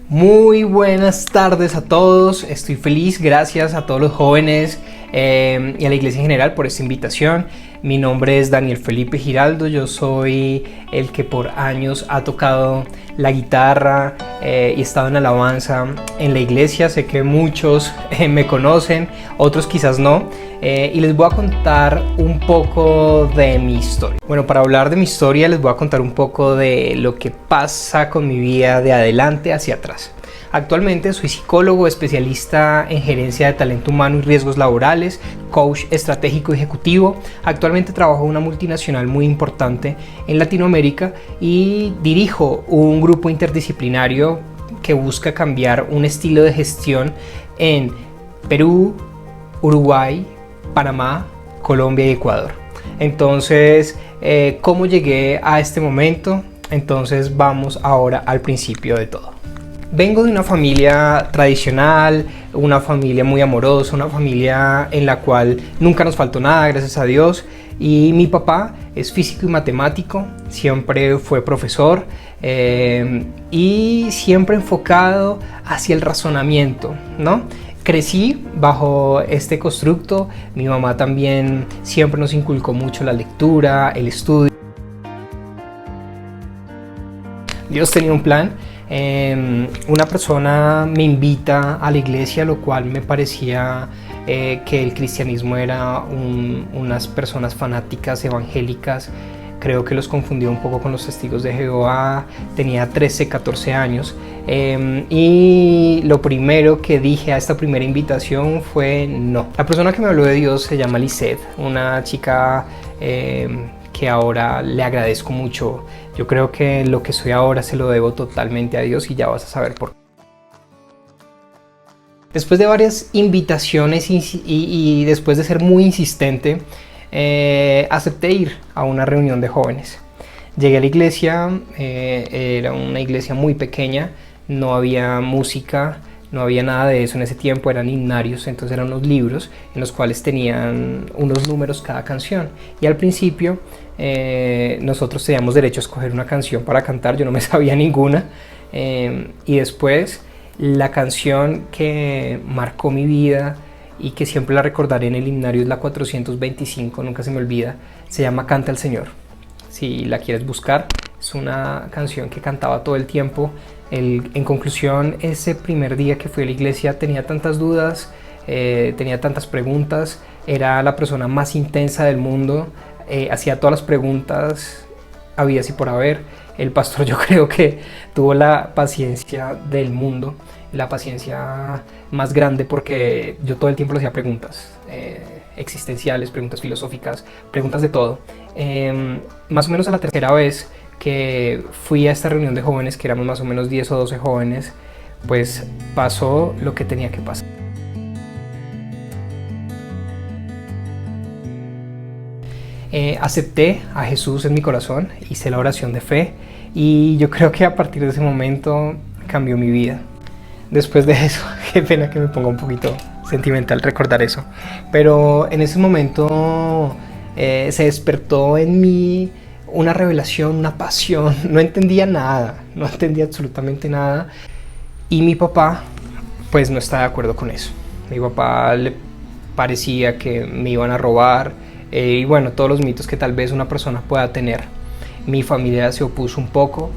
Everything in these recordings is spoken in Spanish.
Muy buenas tardes a todos, estoy feliz, gracias a todos los jóvenes y a la iglesia en general por esta invitación. Mi nombre es Daniel Felipe Giraldo, yo soy el que por años ha tocado la guitarra y estado en alabanza en la iglesia. Sé que muchos me conocen, otros quizás no, y les voy a contar un poco de mi historia. Bueno, para hablar de mi historia les voy a contar un poco de lo que pasa con mi vida de adelante hacia atrás. Actualmente soy psicólogo, especialista en gerencia de talento humano y riesgos laborales, coach estratégico ejecutivo. Actualmente trabajo en una multinacional muy importante en Latinoamérica y dirijo un grupo interdisciplinario que busca cambiar un estilo de gestión en Perú, Uruguay, Panamá, Colombia y Ecuador. Entonces, ¿cómo llegué a este momento? Entonces vamos ahora al principio de todo. Vengo de una familia tradicional, una familia muy amorosa, una familia en la cual nunca nos faltó nada, gracias a Dios. Y mi papá es físico y matemático, siempre fue profesor y siempre enfocado hacia el razonamiento, ¿no? Crecí bajo este constructo. Mi mamá también siempre nos inculcó mucho la lectura, el estudio. Dios tenía un plan. Una persona me invita a la iglesia, lo cual me parecía que el cristianismo era unas personas fanáticas evangélicas. Creo que los confundió un poco con los testigos de Jehová. Tenía 13, 14 años y lo primero que dije a esta primera invitación fue no. La persona que me habló de Dios se llama Lisette, una chica que ahora le agradezco mucho. Yo creo que lo que soy ahora se lo debo totalmente a Dios y ya vas a saber por qué. Después de varias invitaciones y después de ser muy insistente, acepté ir a una reunión de jóvenes. Llegué a la iglesia, era una iglesia muy pequeña, no había música, no había nada de eso en ese tiempo, eran himnarios, entonces eran unos libros en los cuales tenían unos números cada canción. Y al principio nosotros teníamos derecho a escoger una canción para cantar, yo no me sabía ninguna. Y después la canción que marcó mi vida y que siempre la recordaré en el himnario es la 425, nunca se me olvida, se llama Canta al Señor. Si la quieres buscar, es una canción que cantaba todo el tiempo. En conclusión, ese primer día que fui a la iglesia tenía tantas dudas, tenía tantas preguntas, era la persona más intensa del mundo, hacía todas las preguntas habidas y por haber. El pastor, yo creo que tuvo la paciencia del mundo, la paciencia más grande, porque yo todo el tiempo le hacía preguntas existenciales, preguntas filosóficas, preguntas de todo. Más o menos a la tercera vez que fui a esta reunión de jóvenes, que éramos más o menos 10 o 12 jóvenes, pues pasó lo que tenía que pasar. Acepté a Jesús en mi corazón, hice la oración de fe y yo creo que a partir de ese momento cambió mi vida. Después de eso, qué pena que me ponga un poquito sentimental recordar eso, pero en ese momento se despertó en mí una revelación, una pasión. No entendía nada, no entendía absolutamente nada, y mi papá pues no estaba de acuerdo con eso. Mi papá le parecía que me iban a robar y bueno, todos los mitos que tal vez una persona pueda tener. Mi familia se opuso un poco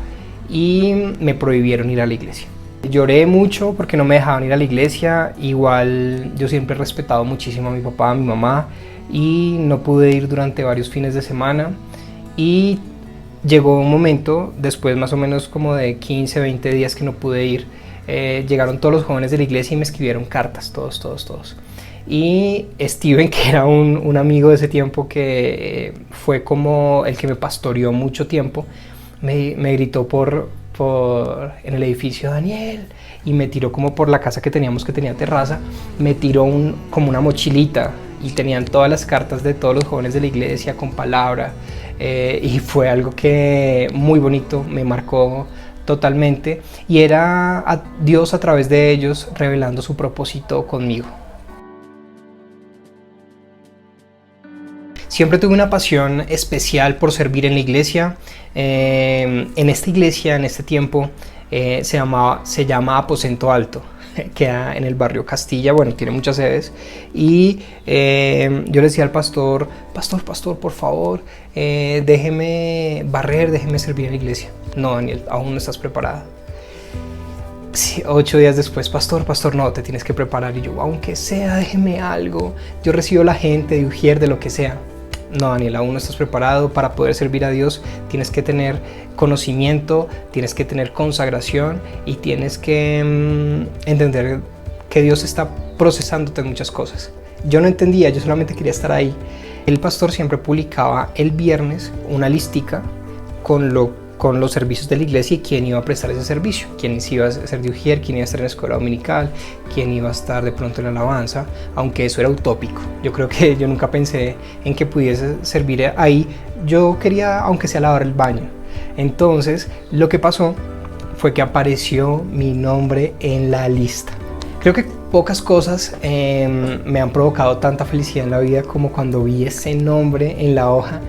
y me prohibieron ir a la iglesia. Lloré mucho porque no me dejaban ir a la iglesia. Igual yo siempre he respetado muchísimo a mi papá, a mi mamá, y no pude ir durante varios fines de semana. Y llegó un momento, después más o menos como de 15, 20 días que no pude ir, llegaron todos los jóvenes de la iglesia y me escribieron cartas, todos. Y Steven, que era un amigo de ese tiempo, que fue como el que me pastoreó mucho tiempo, me gritó en el edificio: Daniel, y me tiró como por la casa que teníamos, que tenía terraza, me tiró como una mochilita y tenían todas las cartas de todos los jóvenes de la iglesia con palabra, y fue algo que muy bonito, me marcó totalmente, y era a Dios a través de ellos revelando su propósito conmigo. Siempre tuve una pasión especial por servir en la iglesia. En esta iglesia, en este tiempo, se llama Aposento Alto. Queda en el barrio Castilla, bueno, tiene muchas sedes. Y yo le decía al pastor, pastor, por favor, déjeme barrer, déjeme servir en la iglesia. No, Daniel, aún no estás preparada. Sí, 8 días después, pastor, no, te tienes que preparar. Y yo, aunque sea, déjeme algo. Yo recibo la gente de Ujier, de lo que sea. No, Daniel, aún no estás preparado para poder servir a Dios. Tienes que tener conocimiento, tienes que tener consagración y tienes que entender que Dios está procesándote en muchas cosas. Yo no entendía, yo solamente quería estar ahí. El pastor siempre publicaba el viernes una listica con los servicios de la iglesia y quién iba a prestar ese servicio, quién iba a ser de Ujier, quién iba a estar en la escuela dominical, quién iba a estar de pronto en la alabanza, aunque eso era utópico. Yo creo que yo nunca pensé en que pudiese servir ahí. Yo quería, aunque sea, lavar el baño. Entonces, lo que pasó fue que apareció mi nombre en la lista. Creo que pocas cosas me han provocado tanta felicidad en la vida como cuando vi ese nombre en la hoja,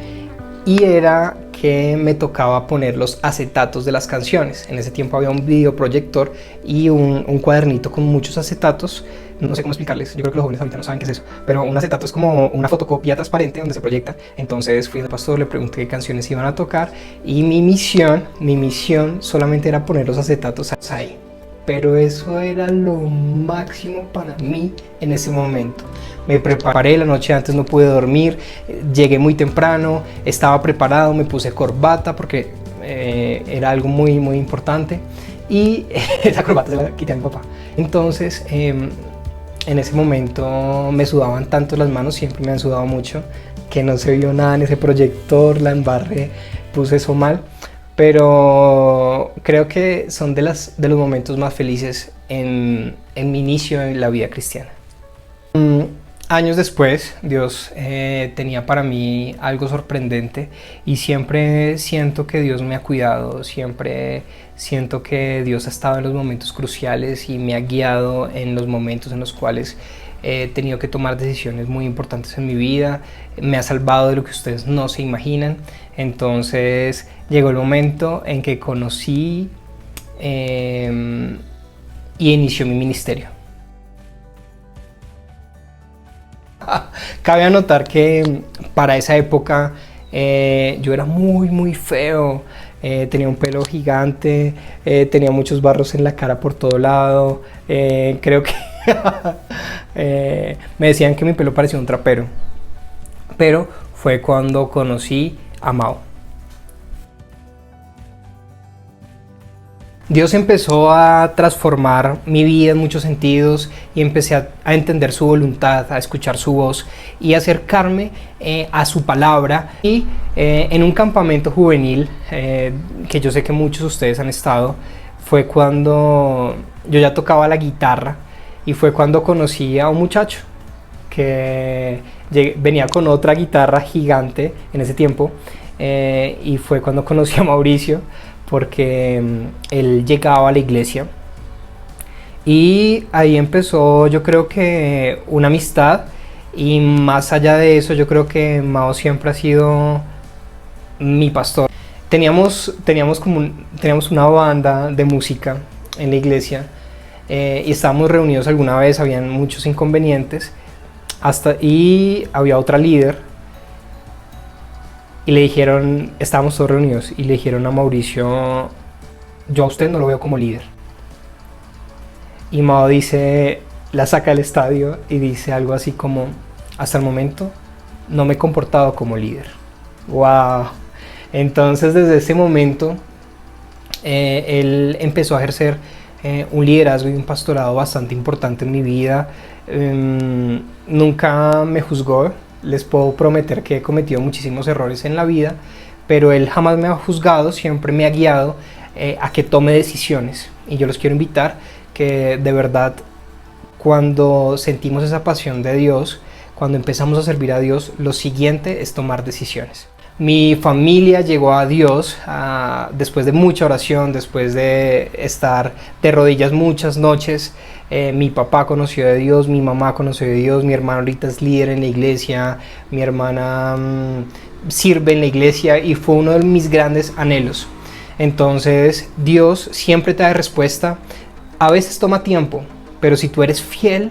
y era que me tocaba poner los acetatos de las canciones. En ese tiempo había un videoproyector y un cuadernito con muchos acetatos. No sé cómo explicarles, yo creo que los jóvenes ahorita no saben qué es eso, pero un acetato es como una fotocopia transparente donde se proyecta. Entonces fui al pastor, le pregunté qué canciones iban a tocar y mi misión solamente era poner los acetatos ahí. Pero eso era lo máximo para mí en ese momento. Me preparé, la noche antes no pude dormir, llegué muy temprano, estaba preparado, me puse corbata porque era algo muy importante, y esa corbata se la quité a mi papá. Entonces en ese momento me sudaban tanto las manos, siempre me han sudado mucho, que no se vio nada en ese proyector, la embarré, puse eso mal. Pero creo que son de los momentos más felices en mi inicio en la vida cristiana. Años después, Dios tenía para mí algo sorprendente, y siempre siento que Dios me ha cuidado, siempre siento que Dios ha estado en los momentos cruciales y me ha guiado en los momentos en los cuales he tenido que tomar decisiones muy importantes en mi vida. Me ha salvado de lo que ustedes no se imaginan. Entonces llegó el momento en que conocí y inició mi ministerio. Cabe anotar que para esa época yo era muy feo, tenía un pelo gigante, tenía muchos barros en la cara por todo lado, creo que me decían que mi pelo parecía un trapero, pero fue cuando conocí a Mao. Dios empezó a transformar mi vida en muchos sentidos y empecé a entender su voluntad, a escuchar su voz y acercarme a su palabra. Y en un campamento juvenil, que yo sé que muchos de ustedes han estado, fue cuando yo ya tocaba la guitarra, y fue cuando conocí a un muchacho que venía con otra guitarra gigante en ese tiempo, y fue cuando conocí a Mauricio, porque él llegaba a la iglesia y ahí empezó, yo creo que una amistad, y más allá de eso yo creo que Mao siempre ha sido mi pastor. Teníamos una banda de música en la iglesia, y estábamos reunidos alguna vez, habían muchos inconvenientes, y había otra líder. Y le dijeron, estábamos todos reunidos, y le dijeron a Mauricio, yo a usted no lo veo como líder. Y Mao la saca del estadio y dice algo así como, hasta el momento no me he comportado como líder. ¡Wow! Entonces desde ese momento él empezó a ejercer un liderazgo y un pastorado bastante importante en mi vida. Nunca me juzgó. Les puedo prometer que he cometido muchísimos errores en la vida, pero él jamás me ha juzgado, siempre me ha guiado a que tome decisiones. Y yo los quiero invitar que de verdad, cuando sentimos esa pasión de Dios, cuando empezamos a servir a Dios, lo siguiente es tomar decisiones. Mi familia llegó a Dios después de mucha oración, después de estar de rodillas muchas noches. Mi papá conoció de Dios, mi mamá conoció de Dios, mi hermana ahorita es líder en la iglesia, mi hermana sirve en la iglesia, y fue uno de mis grandes anhelos. Entonces Dios siempre te da respuesta. A veces toma tiempo, pero si tú eres fiel,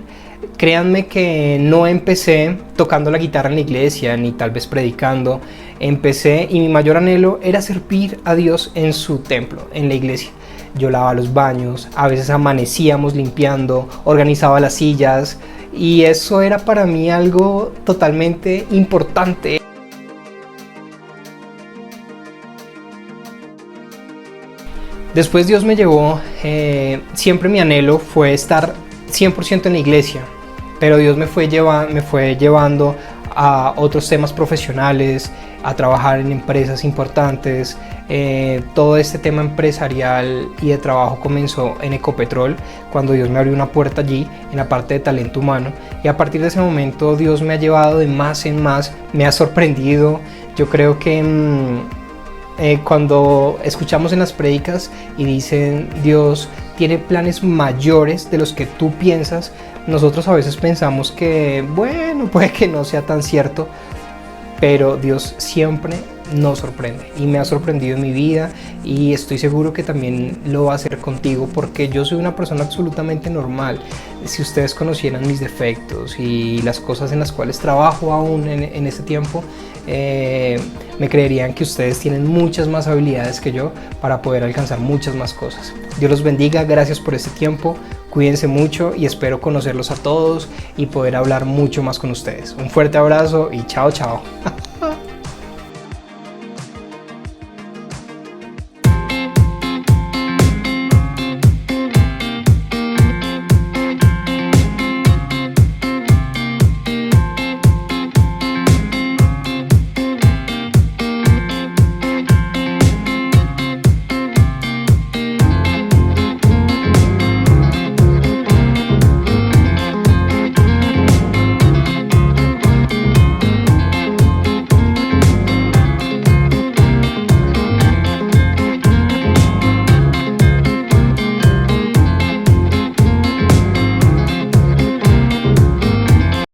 créanme que no empecé tocando la guitarra en la iglesia, ni tal vez predicando. Empecé y mi mayor anhelo era servir a Dios en su templo, en la iglesia. Yo lavaba los baños, a veces amanecíamos limpiando, organizaba las sillas, y eso era para mí algo totalmente importante. Después Dios me llevó, siempre mi anhelo fue estar 100% en la iglesia, pero Dios me fue llevando a otros temas profesionales, a trabajar en empresas importantes. Todo este tema empresarial y de trabajo comenzó en Ecopetrol, cuando Dios me abrió una puerta allí en la parte de talento humano, y a partir de ese momento Dios me ha llevado de más en más, me ha sorprendido. Yo creo que cuando escuchamos en las prédicas y dicen Dios tiene planes mayores de los que tú piensas, nosotros a veces pensamos que bueno, puede que no sea tan cierto, pero Dios siempre nos sorprende y me ha sorprendido en mi vida, y estoy seguro que también lo va a hacer contigo, porque yo soy una persona absolutamente normal. Si ustedes conocieran mis defectos y las cosas en las cuales trabajo aún en este tiempo, me creerían que ustedes tienen muchas más habilidades que yo para poder alcanzar muchas más cosas. Dios los bendiga, gracias por este tiempo, cuídense mucho y espero conocerlos a todos y poder hablar mucho más con ustedes. Un fuerte abrazo y chao, chao.